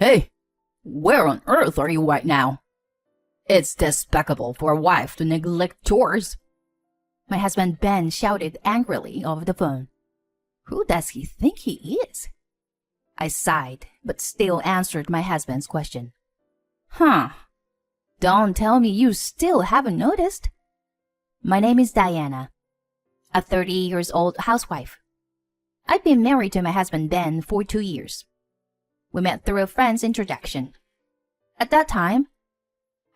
Hey, where on earth are you right now? It's despicable for a wife to neglect chores. My husband Ben shouted angrily over the phone. Who does he think he is? I sighed, but still answered my husband's question. Don't tell me you still haven't noticed. My name is Diana, a 30-year-old housewife. I've been married to my husband Ben for 2 years. We met through a friend's introduction. At that time,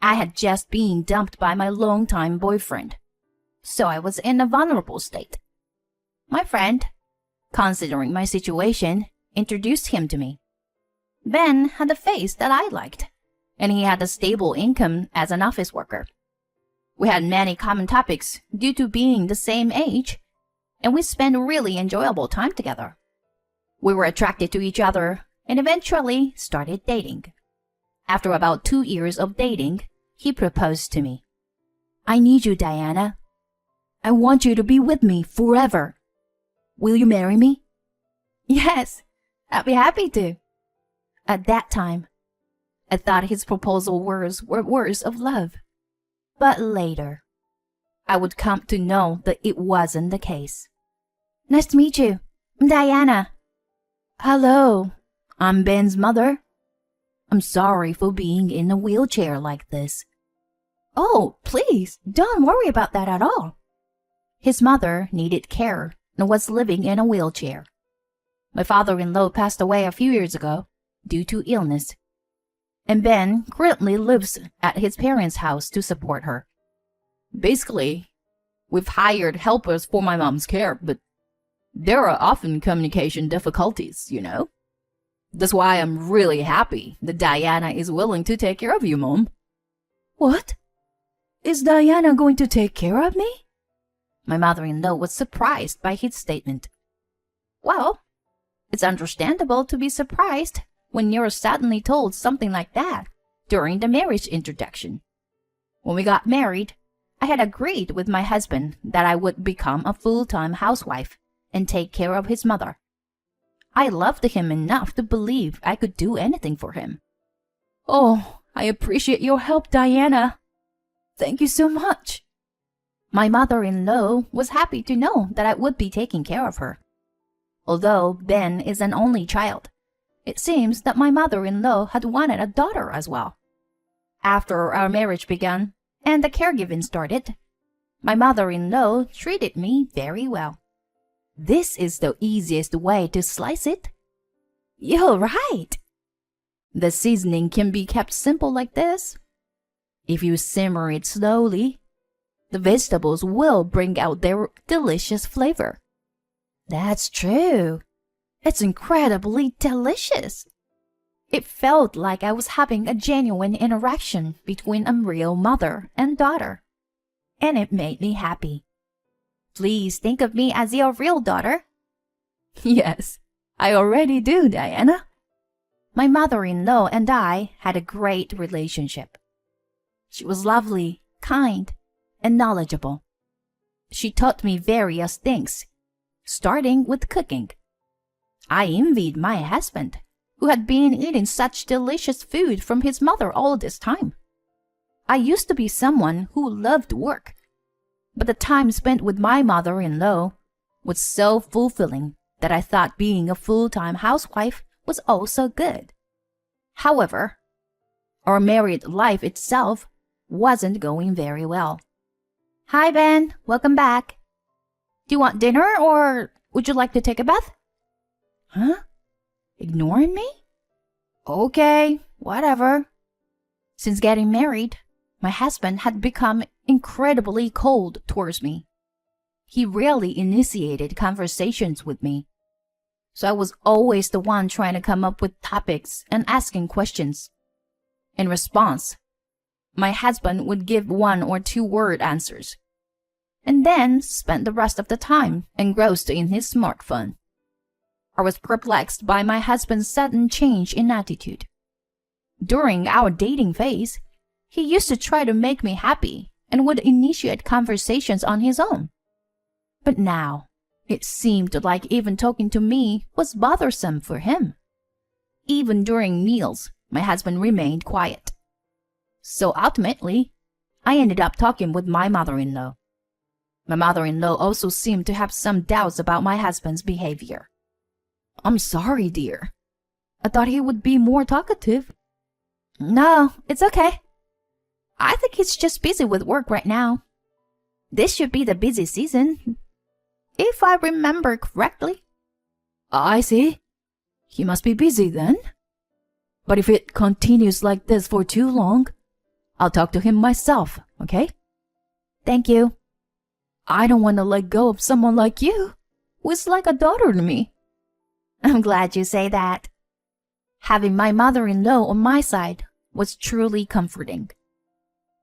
I had just been dumped by my longtime boyfriend, so I was in a vulnerable state. My friend, considering my situation, introduced him to me. Ben had a face that I liked, and he had a stable income as an office worker. We had many common topics due to being the same age, and we spent really enjoyable time together. We were attracted to each other and eventually started dating. After about 2 years of dating, he proposed to me. I need you, Diana. I want you to be with me forever. Will you marry me? Yes, I'd be happy to. At that time, I thought his proposal words were words of love. But later, I would come to know that it wasn't the case. Nice to meet you. I'm Diana. Hello, I'm Ben's mother. I'm sorry for being in a wheelchair like this. Oh, please, don't worry about that at all. His mother needed care and was living in a wheelchair. My father-in-law passed away a few years ago due to illness, and Ben currently lives at his parents' house to support her. Basically, we've hired helpers for my mom's care, but there are often communication difficulties, you know? That's why I'm really happy that Diana is willing to take care of you, Mom. What? Is Diana going to take care of me? My mother-in-law was surprised by his statement. Well, it's understandable to be surprised when you're suddenly told something like that during the marriage introduction. When we got married, I had agreed with my husband that I would become a full-time housewife and take care of his mother. I loved him enough to believe I could do anything for him. Oh, I appreciate your help, Diana. Thank you so much. My mother-in-law was happy to know that I would be taking care of her. Although Ben is an only child, it seems that my mother-in-law had wanted a daughter as well. After our marriage began and the caregiving started, my mother-in-law treated me very well. This is the easiest way to slice it. You're right. The seasoning can be kept simple like this. If you simmer it slowly, the vegetables will bring out their delicious flavor. That's true. It's incredibly delicious. It felt like I was having a genuine interaction between a real mother and daughter, and it made me happy. Please think of me as your real daughter. Yes, I already do, Diana. My mother-in-law and I had a great relationship. She was lovely, kind, and knowledgeable. She taught me various things, starting with cooking. I envied my husband, who had been eating such delicious food from his mother all this time. I used to be someone who loved work, but the time spent with my mother-in-law was so fulfilling that I thought being a full-time housewife was also good. However, our married life itself wasn't going very well. Hi, Ben. Welcome back. Do you want dinner or would you like to take a bath? Huh? Ignoring me? Okay, whatever. Since getting married, my husband had become incredibly cold towards me. He rarely initiated conversations with me, so I was always the one trying to come up with topics and asking questions. In response, my husband would give 1 or 2 word answers, and then spend the rest of the time engrossed in his smartphone. I was perplexed by my husband's sudden change in attitude. During our dating phase, he used to try to make me happy and would initiate conversations on his own. But now, it seemed like even talking to me was bothersome for him. Even during meals, my husband remained quiet. So ultimately, I ended up talking with my mother-in-law. My mother-in-law also seemed to have some doubts about my husband's behavior. I'm sorry, dear. I thought he would be more talkative. No, it's okay. I think he's just busy with work right now. This should be the busy season, if I remember correctly. I see. He must be busy then. But if it continues like this for too long, I'll talk to him myself, okay? Thank you. I don't want to let go of someone like you, who is like a daughter to me. I'm glad you say that. Having my mother-in-law on my side was truly comforting.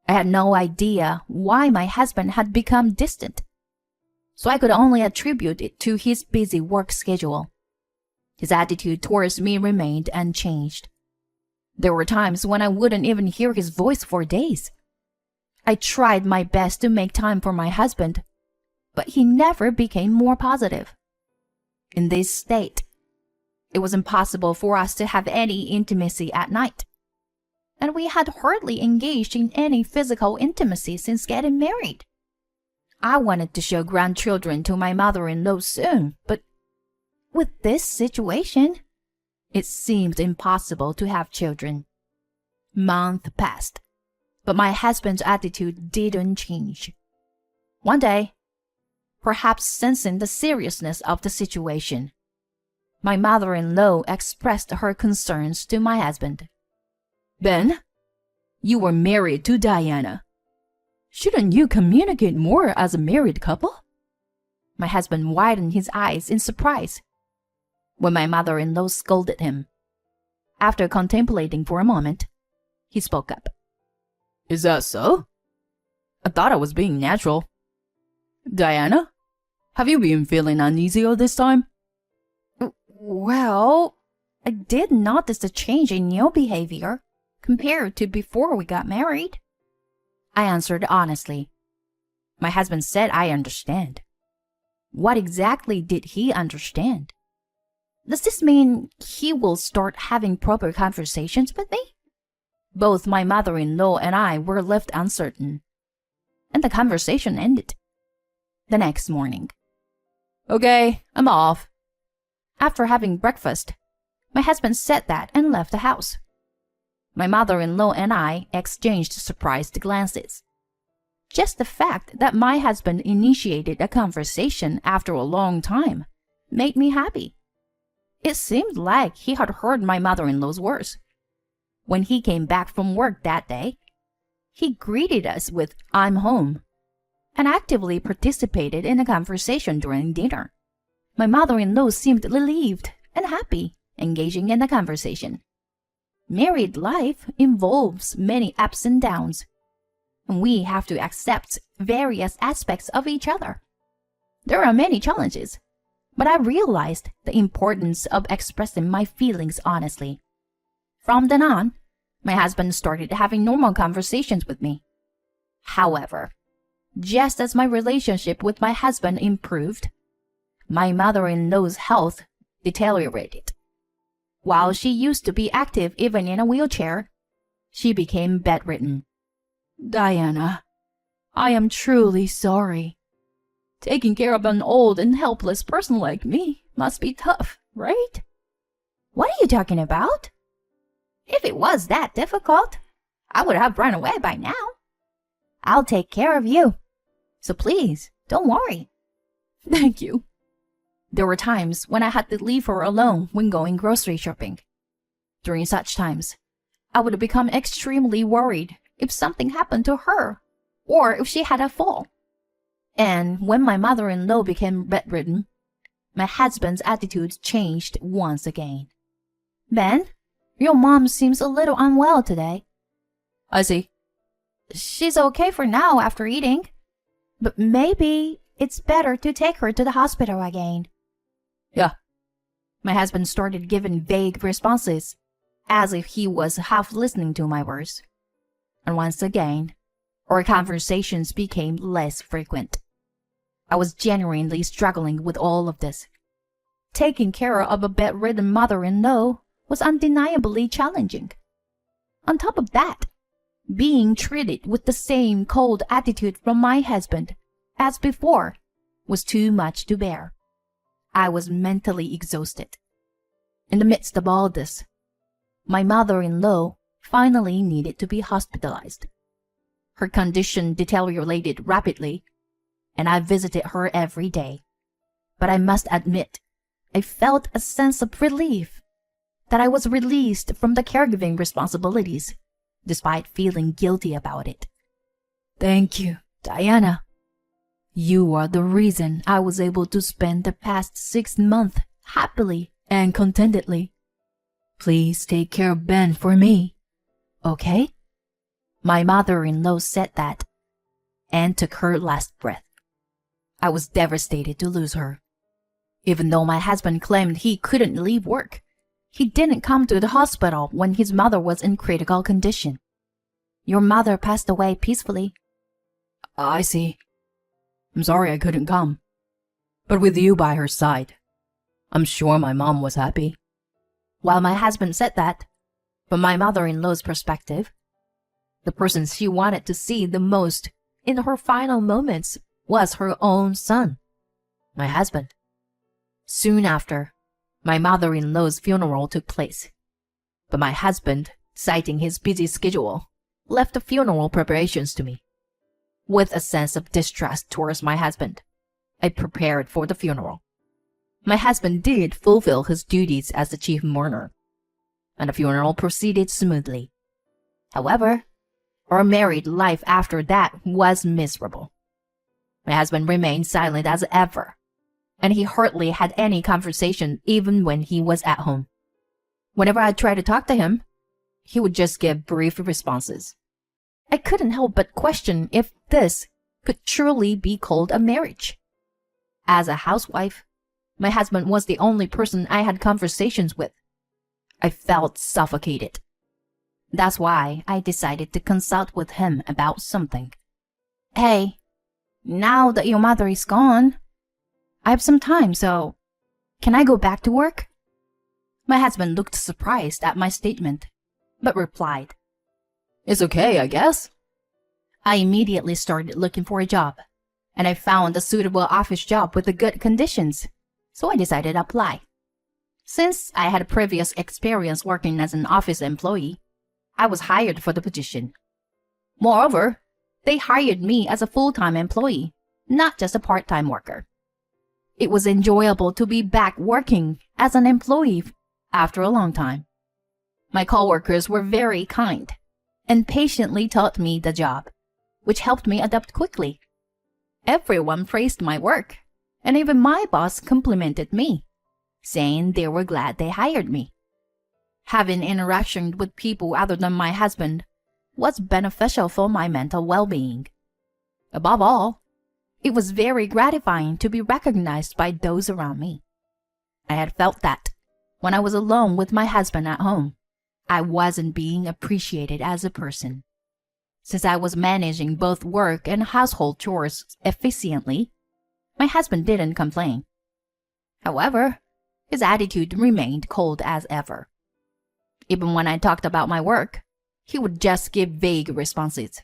I had no idea why my husband had become distant, so I could only attribute it to his busy work schedule. His attitude towards me remained unchanged. There were times when I wouldn't even hear his voice for days. I tried my best to make time for my husband, but he never became more positive. In this state, it was impossible for us to have any intimacy at night, and we had hardly engaged in any physical intimacy since getting married. I wanted to show grandchildren to my mother-in-law soon, but with this situation, it seemed impossible to have children. Months passed, but my husband's attitude didn't change. One day, perhaps sensing the seriousness of the situation, my mother-in-law expressed her concerns to my husband. Ben, you were married to Diana. Shouldn't you communicate more as a married couple? My husband widened his eyes in surprise when my mother-in-law scolded him. After contemplating for a moment, he spoke up. Is that so? I thought I was being natural. Diana, have you been feeling uneasy all this time? Well, I did notice a change in your behavior compared to before we got married. I answered honestly. My husband said I understand. What exactly did he understand? Does this mean he will start having proper conversations with me? Both my mother-in-law and I were left uncertain, and the conversation ended. The next morning. Okay, I'm off. After having breakfast, my husband said that and left the house. My mother-in-law and I exchanged surprised glances. Just the fact that my husband initiated a conversation after a long time made me happy. It seemed like he had heard my mother-in-law's words. When he came back from work that day, he greeted us with "I'm home" and actively participated in a conversation during dinner. My mother-in-law seemed relieved and happy, engaging in the conversation. Married life involves many ups and downs, and we have to accept various aspects of each other. There are many challenges, but I realized the importance of expressing my feelings honestly. From then on, my husband started having normal conversations with me. However, just as my relationship with my husband improved, my mother-in-law's health deteriorated. While she used to be active even in a wheelchair, she became bedridden. Diana, I am truly sorry. Taking care of an old and helpless person like me must be tough, right? What are you talking about? If it was that difficult, I would have run away by now. I'll take care of you, so please don't worry. Thank you. There were times when I had to leave her alone when going grocery shopping. During such times, I would become extremely worried if something happened to her or if she had a fall. And when my mother-in-law became bedridden, my husband's attitude changed once again. Ben, your mom seems a little unwell today. I see. She's okay for now after eating, but maybe it's better to take her to the hospital again. Yeah. My husband started giving vague responses, as if he was half listening to my words. And once again, our conversations became less frequent. I was genuinely struggling with all of this. Taking care of a bedridden mother-in-law was undeniably challenging. On top of that, being treated with the same cold attitude from my husband as before was too much to bear. I was mentally exhausted. In the midst of all this, my mother-in-law finally needed to be hospitalized. Her condition deteriorated rapidly, and I visited her every day. But I must admit, I felt a sense of relief that I was released from the caregiving responsibilities, despite feeling guilty about it. Thank you, Diana. You are the reason I was able to spend the past 6 months happily and contentedly. Please take care of Ben for me, okay? My mother-in-law said that and took her last breath. I was devastated to lose her. Even though my husband claimed he couldn't leave work, he didn't come to the hospital when his mother was in critical condition. Your mother passed away peacefully. I see. I'm sorry I couldn't come. But with you by her side, I'm sure my mom was happy. While my husband said that, from my mother-in-law's perspective, the person she wanted to see the most in her final moments was her own son, my husband. Soon after, my mother-in-law's funeral took place. But my husband, citing his busy schedule, left the funeral preparations to me. With a sense of distrust towards my husband, I prepared for the funeral. My husband did fulfill his duties as the chief mourner, and the funeral proceeded smoothly. However, our married life after that was miserable. My husband remained silent as ever, and he hardly had any conversation even when he was at home. Whenever I tried to talk to him, he would just give brief responses. I couldn't help but question if this could truly be called a marriage. As a housewife, my husband was the only person I had conversations with. I felt suffocated. That's why I decided to consult with him about something. Hey, now that your mother is gone, I have some time, so can I go back to work? My husband looked surprised at my statement, but replied, It's okay, I guess. I immediately started looking for a job, and I found a suitable office job with the good conditions, so I decided to apply. Since I had previous experience working as an office employee, I was hired for the position. Moreover, they hired me as a full-time employee, not just a part-time worker. It was enjoyable to be back working as an employee after a long time. My coworkers were very kind and patiently taught me the job, which helped me adapt quickly. Everyone praised my work, and even my boss complimented me, saying they were glad they hired me. Having interaction with people other than my husband was beneficial for my mental well-being. Above all, it was very gratifying to be recognized by those around me. I had felt that when I was alone with my husband at home, I wasn't being appreciated as a person. Since I was managing both work and household chores efficiently, my husband didn't complain. However, his attitude remained cold as ever. Even when I talked about my work, he would just give vague responses.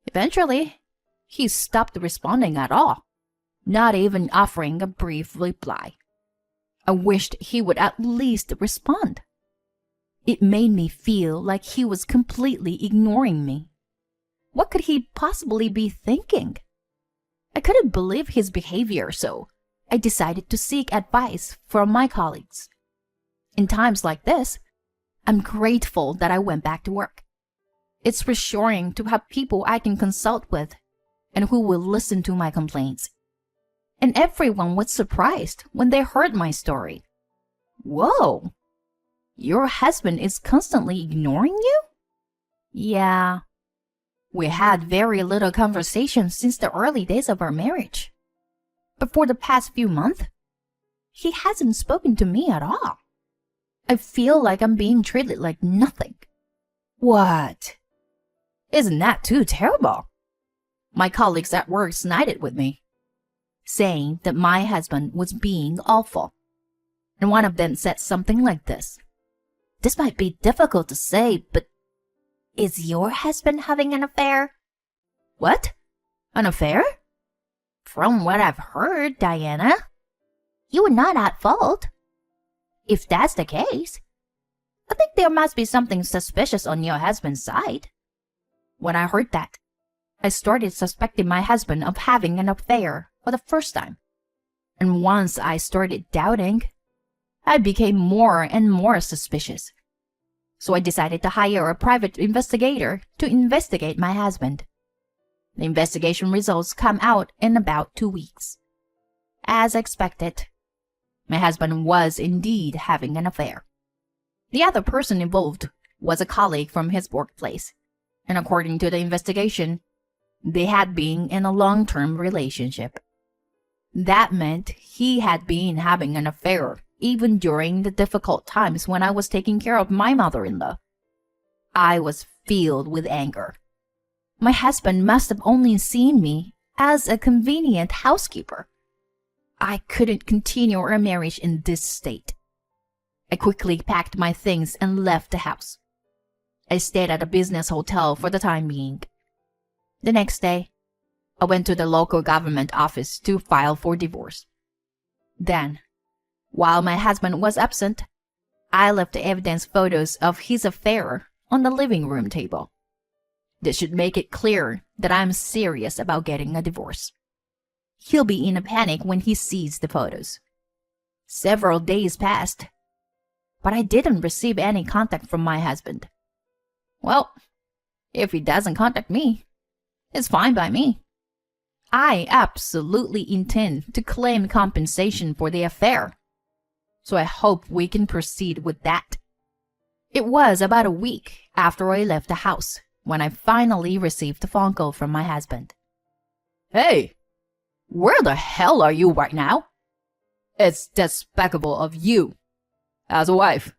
Eventually, he stopped responding at all, not even offering a brief reply. I wished he would at least respond. It made me feel like he was completely ignoring me. What could he possibly be thinking? I couldn't believe his behavior, so I decided to seek advice from my colleagues. In times like this, I'm grateful that I went back to work. It's reassuring to have people I can consult with and who will listen to my complaints. And everyone was surprised when they heard my story. Whoa! Your husband is constantly ignoring you? Yeah. We had very little conversation since the early days of our marriage. But for the past few months, he hasn't spoken to me at all. I feel like I'm being treated like nothing. What? Isn't that too terrible? My colleagues at work sided with me, saying that my husband was being awful. And one of them said something like this. This might be difficult to say, but is your husband having an affair? What? An affair? From what I've heard, Diana, you were not at fault. If that's the case, I think there must be something suspicious on your husband's side. When I heard that, I started suspecting my husband of having an affair for the first time. And once I started doubting, I became more and more suspicious. So I decided to hire a private investigator to investigate my husband. The investigation results come out in about 2 weeks. As expected, my husband was indeed having an affair. The other person involved was a colleague from his workplace, and according to the investigation, they had been in a long-term relationship. That meant he had been having an affair even during the difficult times when I was taking care of my mother-in-law. I was filled with anger. My husband must have only seen me as a convenient housekeeper. I couldn't continue our marriage in this state. I quickly packed my things and left the house. I stayed at a business hotel for the time being. The next day, I went to the local government office to file for divorce. Then, while my husband was absent, I left the evidence photos of his affair on the living room table. This should make it clear that I'm serious about getting a divorce. He'll be in a panic when he sees the photos. Several days passed, but I didn't receive any contact from my husband. Well, if he doesn't contact me, it's fine by me. I absolutely intend to claim compensation for the affair, so I hope we can proceed with that. It was about a week after I left the house when I finally received a phone call from my husband. Hey, where the hell are you right now? It's despicable of you, as a wife,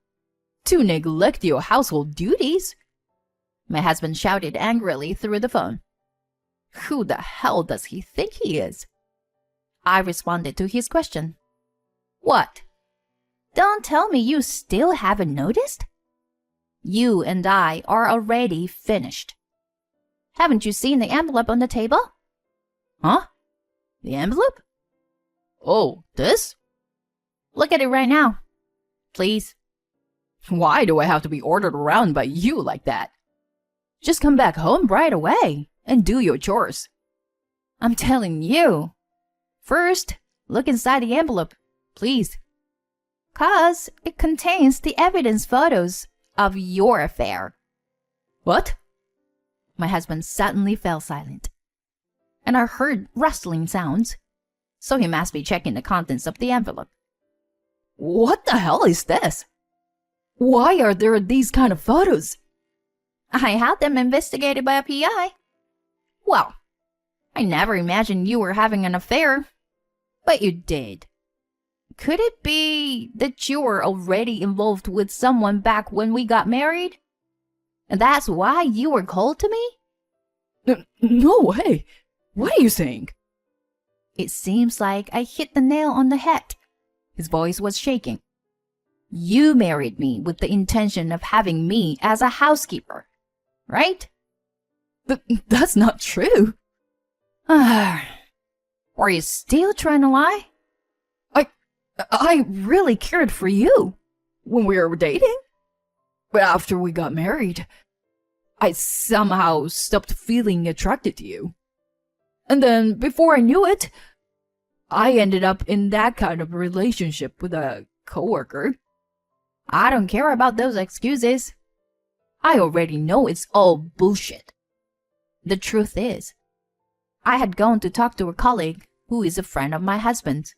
to neglect your household duties. My husband shouted angrily through the phone. Who the hell does he think he is? I responded to his question. What? Don't tell me you still haven't noticed? You and I are already finished. Haven't you seen the envelope on the table? Huh? The envelope? Oh, this? Look at it right now. Please. Why do I have to be ordered around by you like that? Just come back home right away and do your chores. I'm telling you. First, look inside the envelope, please. 'Cause it contains the evidence photos of your affair. What? My husband suddenly fell silent, and I heard rustling sounds, so he must be checking the contents of the envelope. What the hell is this? Why are there these kind of photos? I had them investigated by a PI. Well, I never imagined you were having an affair, but you did. Could it be that you were already involved with someone back when we got married? And that's why you were cold to me? No way. What are you saying? It seems like I hit the nail on the head. His voice was shaking. You married me with the intention of having me as a housekeeper, right? That's not true. Are you still trying to lie? I really cared for you when we were dating. But after we got married, I somehow stopped feeling attracted to you. And then, before I knew it, I ended up in that kind of relationship with a coworker. I don't care about those excuses. I already know it's all bullshit. The truth is, I had gone to talk to a colleague who is a friend of my husband's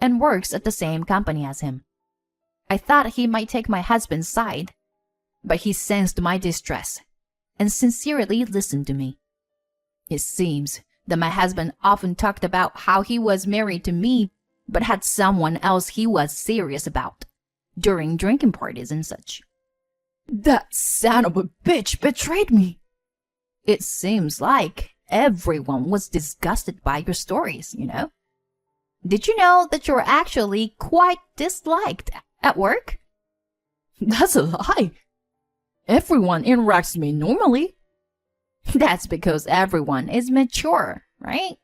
and works at the same company as him. I thought he might take my husband's side, but he sensed my distress and sincerely listened to me. It seems that my husband often talked about how he was married to me but had someone else he was serious about during drinking parties and such. That son of a bitch betrayed me. It seems like everyone was disgusted by your stories, you know? Did you know that you're actually quite disliked at work? That's a lie. Everyone interacts with me normally. That's because everyone is mature, right?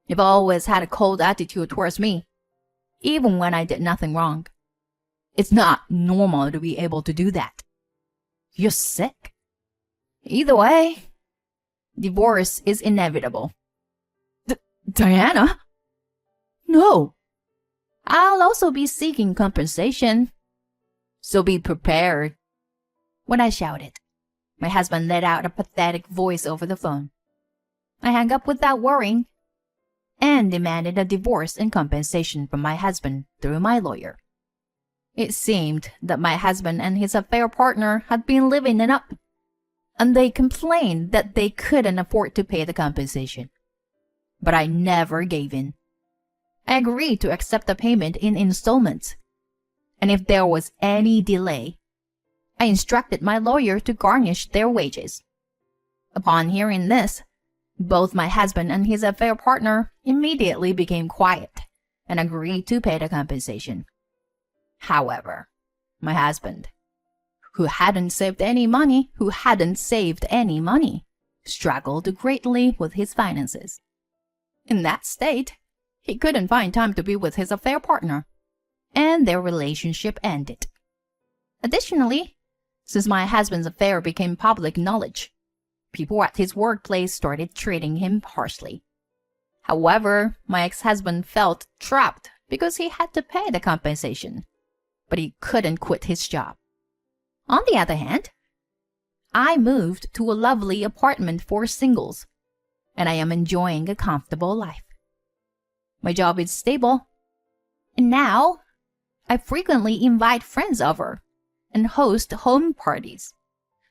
You've always had a cold attitude towards me, even when I did nothing wrong. It's not normal to be able to do that. You're sick. Either way, divorce is inevitable. Diana? No. I'll also be seeking compensation. So be prepared. When I shouted, my husband let out a pathetic voice over the phone. I hung up without worrying and demanded a divorce and compensation from my husband through my lawyer. It seemed that my husband and his affair partner had been living it up, and they complained that they couldn't afford to pay the compensation. But I never gave in. I agreed to accept the payment in installments, and if there was any delay, I instructed my lawyer to garnish their wages. Upon hearing this, both my husband and his affair partner immediately became quiet and agreed to pay the compensation. However, my husband, who hadn't saved any money, struggled greatly with his finances. In that state, he couldn't find time to be with his affair partner, and their relationship ended. Additionally, since my husband's affair became public knowledge, people at his workplace started treating him harshly. However, my ex-husband felt trapped because he had to pay the compensation, but he couldn't quit his job. On the other hand, I moved to a lovely apartment for singles, and I am enjoying a comfortable life. My job is stable, and now I frequently invite friends over and host home parties.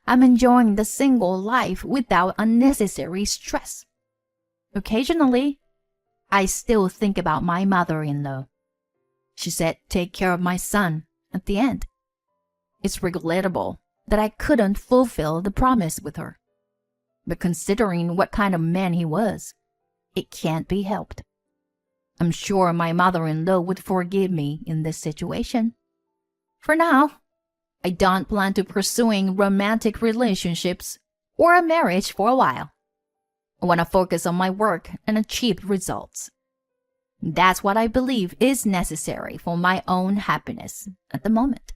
I'm enjoying the single life without unnecessary stress. Occasionally, I still think about my mother-in-law. She said, "Take care of my son," at the end. It's regrettable that I couldn't fulfill the promise with her. But considering what kind of man he was, it can't be helped. I'm sure my mother-in-law would forgive me in this situation. For now, I don't plan to pursuing romantic relationships or a marriage for a while. I want to focus on my work and achieve results. That's what I believe is necessary for my own happiness at the moment.